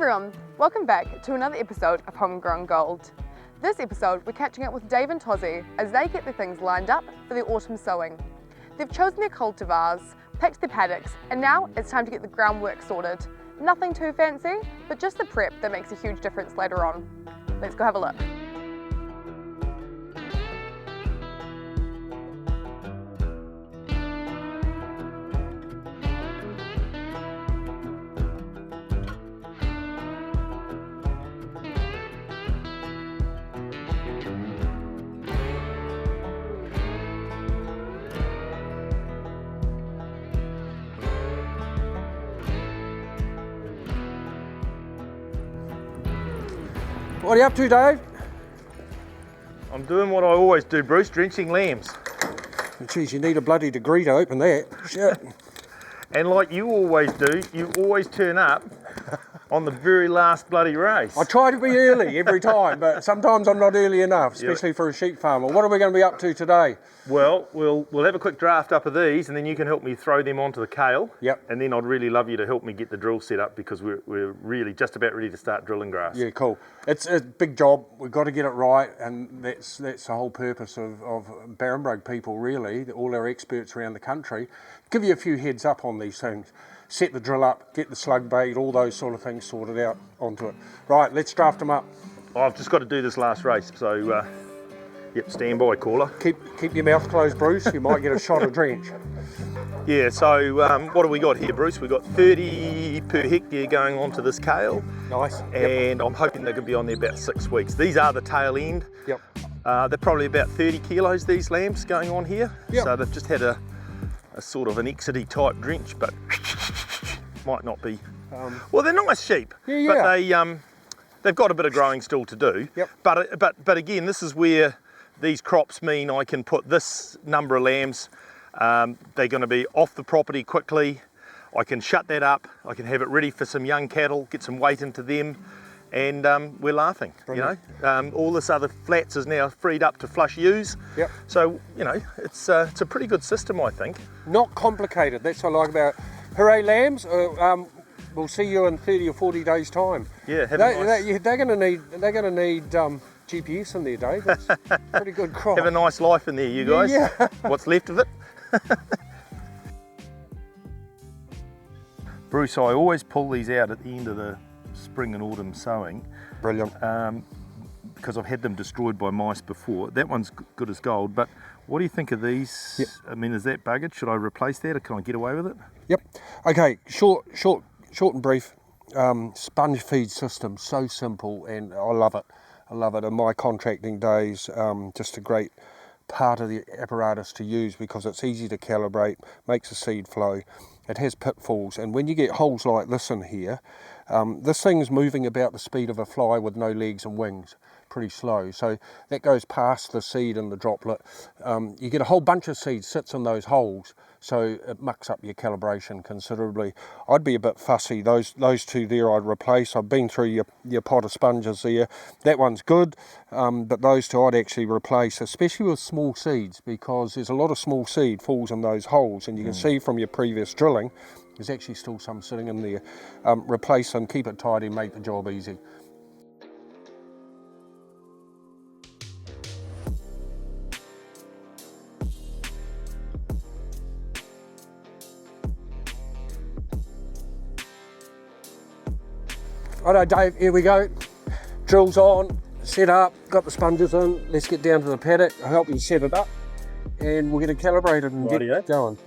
everyone, welcome back to another episode of Homegrown Gold. This episode we're catching up with Dave and Tozzie as they get their things lined up for their autumn sowing. They've chosen their cultivars, picked their paddocks, and now it's time to get the groundwork sorted. Nothing too fancy, but just the prep that makes a huge difference later on. Let's go have a look. What are you up to, Dave? I'm doing what I always do, Bruce, drenching lambs. Geez, you need a bloody degree to open that. Shit. And like you always do, you always turn up on the very last bloody race. I try to be early every time, but sometimes I'm not early enough, especially for a sheep farmer. What are we going to be up to today? Well, we'll have a quick draft up of these, and then you can help me throw them onto the kale. Yep. And then I'd really love you to help me get the drill set up because we're really just about ready to start drilling grass. Yeah, cool. It's a big job. We've got to get it right, and that's the whole purpose of Barrenbroke people, really, all our experts around the country. Give you a few heads up on these things. Set the drill up, get the slug bait, all those sort of things sorted out onto it. Right, let's draft them up. I've just got to do this last race, so yep, stand by, caller. Keep your mouth closed, Bruce. You might get a shot of drench. Yeah, so what do we got here, Bruce? We've got 30 per hectare going onto this kale. Nice. And I'm hoping they're going to be on there about 6 weeks. These are the tail end. Yep. They're probably about 30 kilos, these lambs going on here. Yep. So they've just had a sort of an exidy type drench, but might not be. Well, they're nice sheep, but they've got a bit of growing still to do. Yep. But again, this is where these crops mean I can put this number of lambs. They're going to be off the property quickly. I can shut that up. I can have it ready for some young cattle, get some weight into them, and we're laughing. Brilliant. You know, all this other flats is now freed up to flush ewes. Yep. So you know, it's a pretty good system, I think. Not complicated. That's what I like about it. Hooray, lambs! We'll see you in 30 or 40 days' time. Yeah, they're going to need GPS in there, Dave. It's pretty good crop. Have a nice life in there, you guys. Yeah. What's left of it. Bruce, I always pull these out at the end of the spring and autumn sowing. Brilliant. Because I've had them destroyed by mice before. That one's good as gold, but what do you think of these? Yep. I mean, is that buggered? Should I replace that or can I get away with it? Yep. Okay, short and brief. Sponge feed system, so simple, and I love it. I love it. In my contracting days, just a great part of the apparatus to use because it's easy to calibrate, makes the seed flow. It has pitfalls, and when you get holes like this in here, this thing's moving about the speed of a fly with no legs and wings, pretty slow. So that goes past the seed and the droplet. You get a whole bunch of seed sits in those holes, so it mucks up your calibration considerably. I'd be a bit fussy. Those two there I'd replace. I've been through your pot of sponges there. That one's good, but those two I'd actually replace, especially with small seeds, because there's a lot of small seed falls in those holes, and you can see from your previous drilling, there's actually still some sitting in there. Replace them, keep it tidy, make the job easy. Alright, Dave, here we go. Drill's on, set up, got the sponges in. Let's get down to the paddock. I'll help you set it up, and we'll get it calibrated and get going.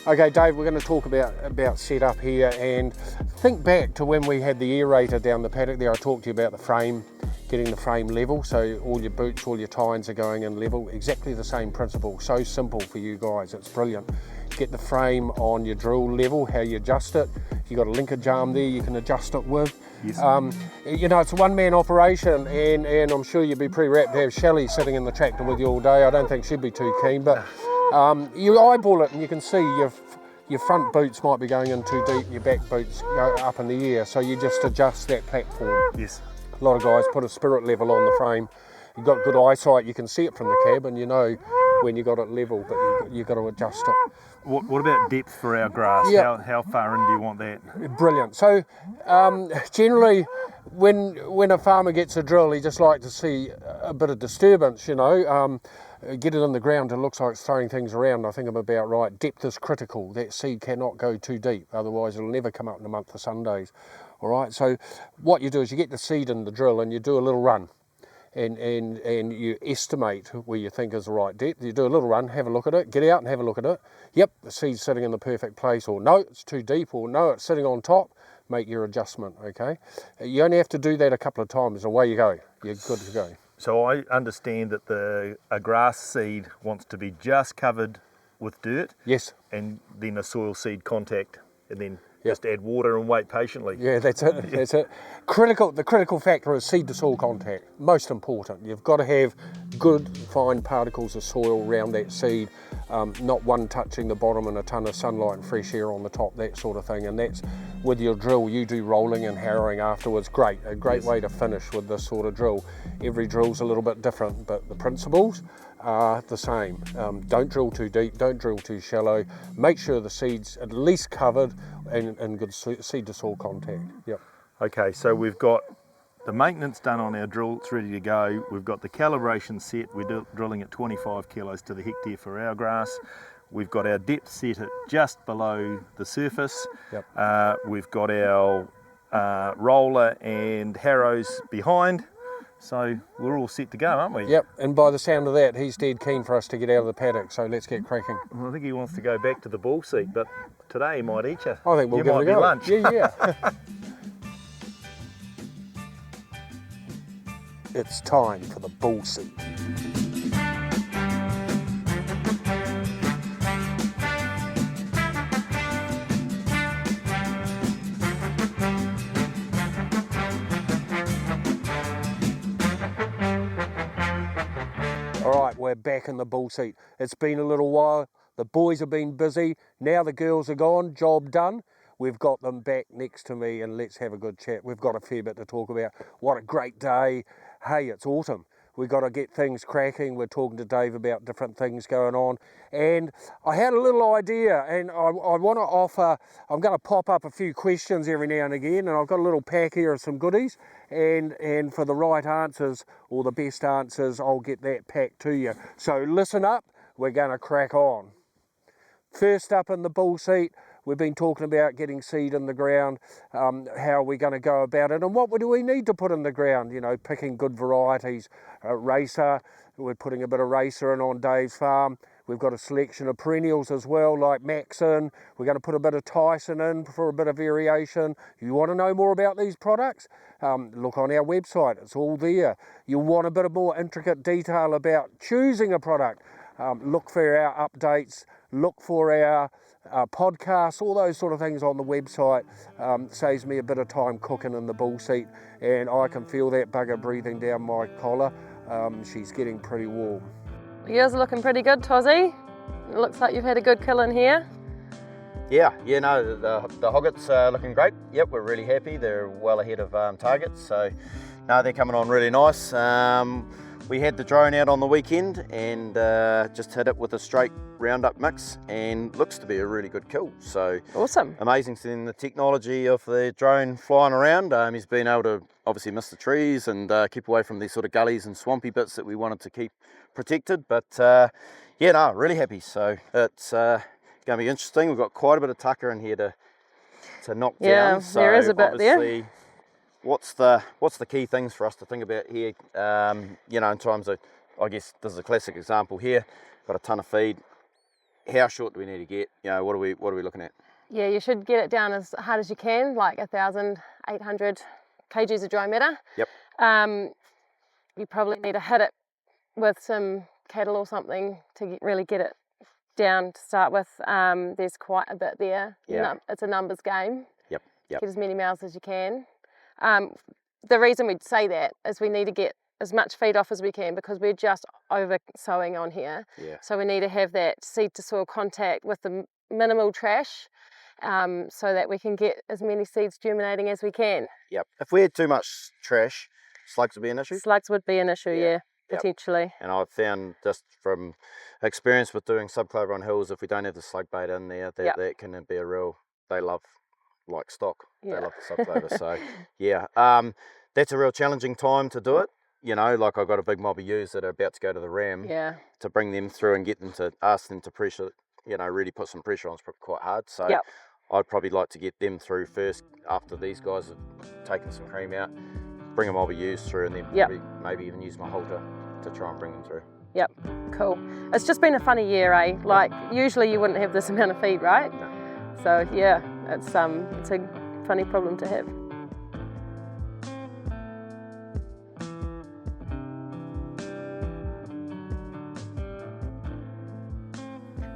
Okay, Dave, we're going to talk about setup here, and think back to when we had the aerator down the paddock there. I talked to you about the frame, getting the frame level, so all your boots, all your tines are going in level. Exactly the same principle. So simple for you guys. It's brilliant. Get the frame on your drill level, how you adjust it. You've got a linkage arm there you can adjust it with. Yes. You know, it's a one-man operation, and I'm sure you'd be pretty rapt to have Shelley sitting in the tractor with you all day. I don't think she'd be too keen, but you eyeball it and you can see your front boots might be going in too deep, your back boots go up in the air, so you just adjust that platform. Yes. A lot of guys put a spirit level on the frame. You've got good eyesight, you can see it from the cab and you know when you got it level, but you've got to adjust it. What about depth for our grass? Yeah. How far in do you want that? Brilliant. So generally when a farmer gets a drill, he just like to see a bit of disturbance, you know, get it in the ground. It looks like it's throwing things around. I think I'm about right. Depth is critical. That seed cannot go too deep, otherwise it'll never come up in a month of Sundays. All right, so what you do is you get the seed in the drill and you do a little run. And you estimate where you think is the right depth. You do a little run, have a look at it, get out and have a look at it. Yep, the seed's sitting in the perfect place, or no, it's too deep, or no, it's sitting on top. Make your adjustment, okay? You only have to do that a couple of times, away you go. You're good to go. So I understand that a grass seed wants to be just covered with dirt. Yes. And then a soil seed contact, and then Yep. just add water and wait patiently. Yeah, that's it. That's it. The critical factor is seed to soil contact. Most important. You've got to have good fine particles of soil around that seed, not one touching the bottom and a ton of sunlight and fresh air on the top, that sort of thing. And that's with your drill. You do rolling and harrowing afterwards. Great, a great way to finish with this sort of drill. Every drill's a little bit different, but the principles are the same. Don't drill too deep, don't drill too shallow. Make sure the seed's at least covered and good seed to soil contact. Yep. Okay, so we've got the maintenance done on our drill, it's ready to go. We've got the calibration set, we're drilling at 25 kilos to the hectare for our grass. We've got our depth set at just below the surface. Yep. We've got our roller and harrows behind. So we're all set to go, aren't we? Yep, and by the sound of that, he's dead keen for us to get out of the paddock, so let's get cracking. Well, I think he wants to go back to the bull seat, but today he might eat you. I think we'll you give might it a go. Lunch. Yeah. It's time for the bull seat. All right, we're back in the bull seat. It's been a little while. The boys have been busy. Now the girls are gone, job done. We've got them back next to me and let's have a good chat. We've got a fair bit to talk about. What a great day. Hey, it's autumn. We've got to get things cracking. We're talking to Dave about different things going on. And I had a little idea and I want to offer, I'm going to pop up a few questions every now and again, and I've got a little pack here of some goodies. And for the right answers or the best answers, I'll get that pack to you. So listen up, we're going to crack on. First up in the bull seat, we've been talking about getting seed in the ground, how we're going to go about it, and what do we need to put in the ground, you know, picking good varieties. Racer, we're putting a bit of racer in on Dave's farm. We've got a selection of perennials as well, like Maxon. We're going to put a bit of Tyson in for a bit of variation. You want to know more about these products? Look on our website, it's all there. You want a bit of more intricate detail about choosing a product? Look for our updates, look for our podcasts, all those sort of things on the website. Saves me a bit of time cooking in the bull seat, and I can feel that bugger breathing down my collar. She's getting pretty warm. Yours are looking pretty good, Tozzie. It looks like you've had a good kill in here. Yeah, no, the hoggets are looking great. Yep, we're really happy. They're well ahead of targets, so no, they're coming on really nice. We had the drone out on the weekend and just hit it with a straight roundup mix, and looks to be a really good kill. So Awesome. amazing seeing the technology of the drone flying around. He's been able to obviously miss the trees and keep away from these sort of gullies and swampy bits that we wanted to keep protected. But yeah, no, really happy. So it's going to be interesting. We've got quite a bit of tucker in here to knock down. Yeah, So there is a bit there. obviously, what's the key things for us to think about here? You know, in terms of, I guess this is a classic example here. Got a ton of feed. How short do we need to get? You know, what are we looking at? Yeah, you should get it down as hard as you can, like 1,800 kgs of dry matter. Yep. You probably need to hit it with some cattle or something to really get it down to start with. There's quite a bit there. Yeah. It's a numbers game. Yep. Get as many mouths as you can. The reason we'd say that is we need to get as much feed off as we can because we're just over-sowing on here. Yeah. So we need to have that seed to soil contact with the minimal trash so that we can get as many seeds germinating as we can. Yep. If we had too much trash, slugs would be an issue. Slugs would be an issue, yeah. potentially. And I've found just from experience with doing subclover on hills, if we don't have the slug bait in there, that can be a real, they love like stock. They love the subclover. So that's a real challenging time to do it. You know, like I've got a big mob of ewes that are about to go to the ram. To bring them through and get them to ask them to pressure, you know, really put some pressure on is probably quite hard. So I'd probably like to get them through first after these guys have taken some cream out, bring a mob of ewes through, and then probably maybe even use my halter to try and bring them through. Yep, cool. It's just been a funny year, eh? Like usually you wouldn't have this amount of feed, right? No. So yeah, it's a funny problem to have.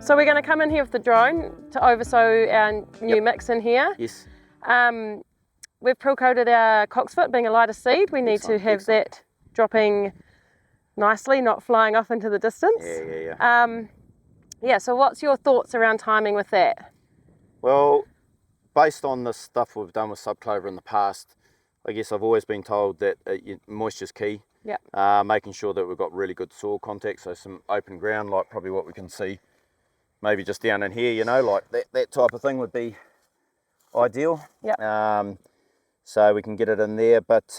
So we're going to come in here with the drone to over-sow our new mix in here. Yes. We've prill-coated our cocksfoot, being a lighter seed. We need to have that dropping nicely, not flying off into the distance. Yeah, so what's your thoughts around timing with that? Well, based on the stuff we've done with subclover in the past, I guess I've always been told that moisture's key. Making sure that we've got really good soil contact, so some open ground, like probably what we can see maybe just down in here, you know, like that type of thing would be ideal. So we can get it in there, but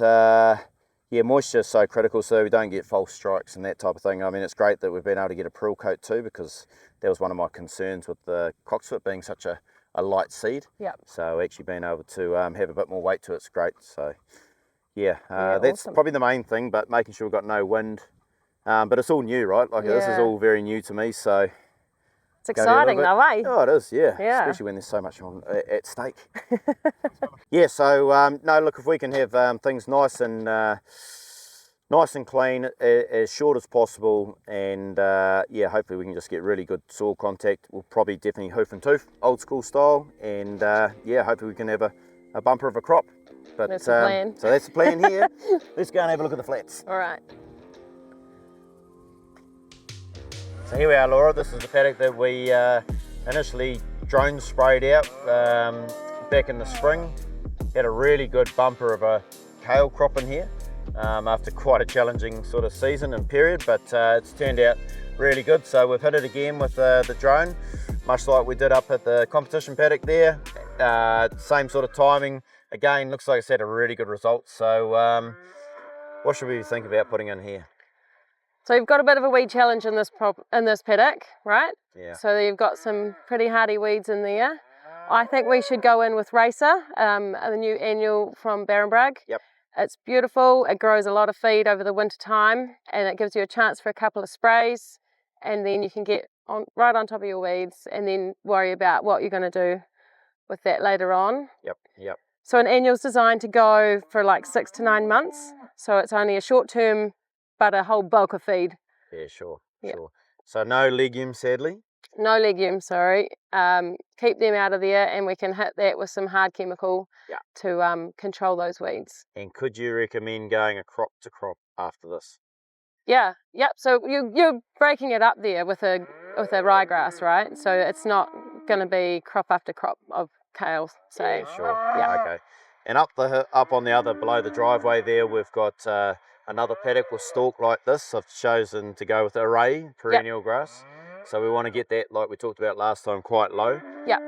moisture is so critical, so we don't get false strikes and that type of thing. I mean, it's great that we've been able to get a prill coat too, because that was one of my concerns with the cocksfoot being such a light seed. So actually being able to have a bit more weight to it's great. So that's awesome. Probably the main thing, but making sure we've got no wind. But it's all new, right? Like this is all very new to me, so it's exciting though, eh? Oh, it is, especially when there's so much at stake. So no, look, if we can have things nice and clean, as short as possible, and hopefully we can just get really good soil contact. We'll probably definitely hoof and tooth, old school style, and hopefully we can have a bumper of a crop. But that's the plan. So that's the plan here. Let's go and have a look at the flats. All right. So here we are, Laura. This is the paddock that we initially drone sprayed out back in the spring. Had a really good bumper of a kale crop in here after quite a challenging sort of season and period, but it's turned out really good. So we've hit it again with the drone, much like we did up at the competition paddock there. Same sort of timing. Again, looks like it's had a really good result. So what should we think about putting in here? So you've got a bit of a weed challenge in this paddock, right? Yeah. So you've got some pretty hardy weeds in there. I think we should go in with Racer, the new annual from Barenbrug. It's beautiful. It grows a lot of feed over the winter time, and it gives you a chance for a couple of sprays, and then you can get right on top of your weeds, and then worry about what you're going to do with that later on. So an annual's designed to go for like 6 to 9 months, so it's only a short term, but a whole bulk of feed. Sure. So no legumes, sadly? No legumes, sorry. Keep them out of there, and we can hit that with some hard chemical to control those weeds. And could you recommend going a crop to crop after this? So you're breaking it up there with a ryegrass, right? So it's not going to be crop after crop of kale, say. Okay. And up on the other, below the driveway there, we've got another paddock with stalk like this. I've chosen to go with array perennial grass. So we want to get that, like we talked about last time, quite low.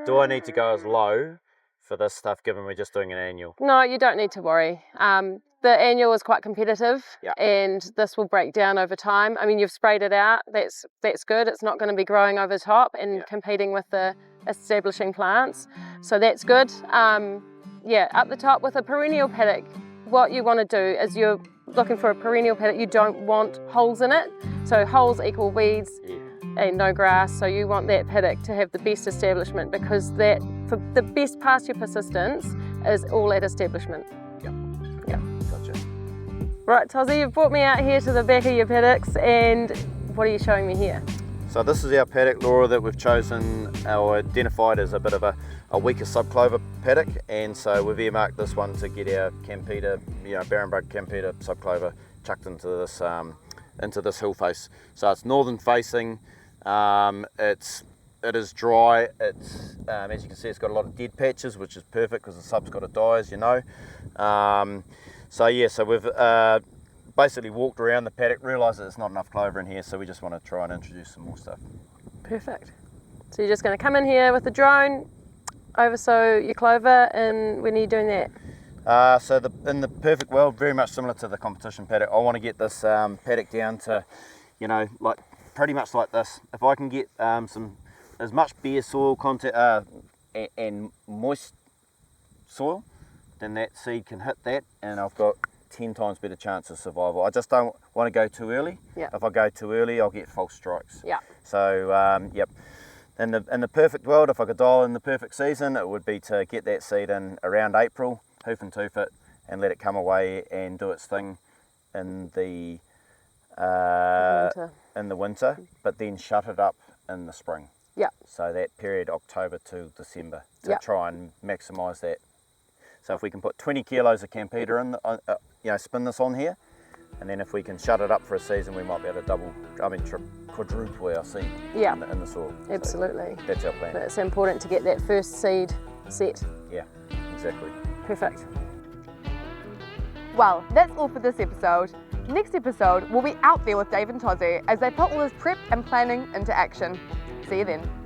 Do I need to go as low for this stuff, given we're just doing an annual? No, you don't need to worry. The annual is quite competitive, and this will break down over time. I mean, you've sprayed it out. That's good. It's not going to be growing over top and competing with the establishing plants. So that's good. Up the top with a perennial paddock, what you want to do is you're looking for a perennial paddock. You don't want holes in it. So holes equal weeds and no grass. So you want that paddock to have the best establishment, because that for the best pasture persistence is all at establishment. Gotcha. Right, Tozzie, you've brought me out here to the back of your paddocks, and what are you showing me here? So this is our paddock, Laura, that we've chosen or identified as a bit of a weaker subclover paddock, and so we've earmarked this one to get our Campita, Barenbrug Campita subclover chucked into this hill face. So it's northern facing. It is dry. It's as you can see, it's got a lot of dead patches, which is perfect because the sub's got to die, as you know. So we've basically walked around the paddock, realised that there's not enough clover in here, so we just want to try and introduce some more stuff. Perfect. So you're just going to come in here with the drone, oversow your clover, and when are you doing that? So in the perfect world, very much similar to the competition paddock, I want to get this paddock down to, you know, like pretty much like this. If I can get as much bare soil content and moist soil, then that seed can hit that, and I've got 10 times better chance of survival. I just don't want to go too early. Yeah. If I go too early, I'll get false strikes. Yeah. So yep. In the perfect world, if I could dial in the perfect season, it would be to get that seed in around April, hoof and tooth it, and let it come away and do its thing in the winter, but then shut it up in the spring. Yeah. So that period, October to December, to try and maximise that. So if we can put 20 kilos of Campita in, spin this on here, and then if we can shut it up for a season, we might be able to quadruple our seed in the soil. Absolutely. So that's our plan. But it's important to get that first seed set. Yeah, exactly. Perfect. Well, that's all for this episode. Next episode, we'll be out there with Dave and Tozzie as they put all this prep and planning into action. See you then.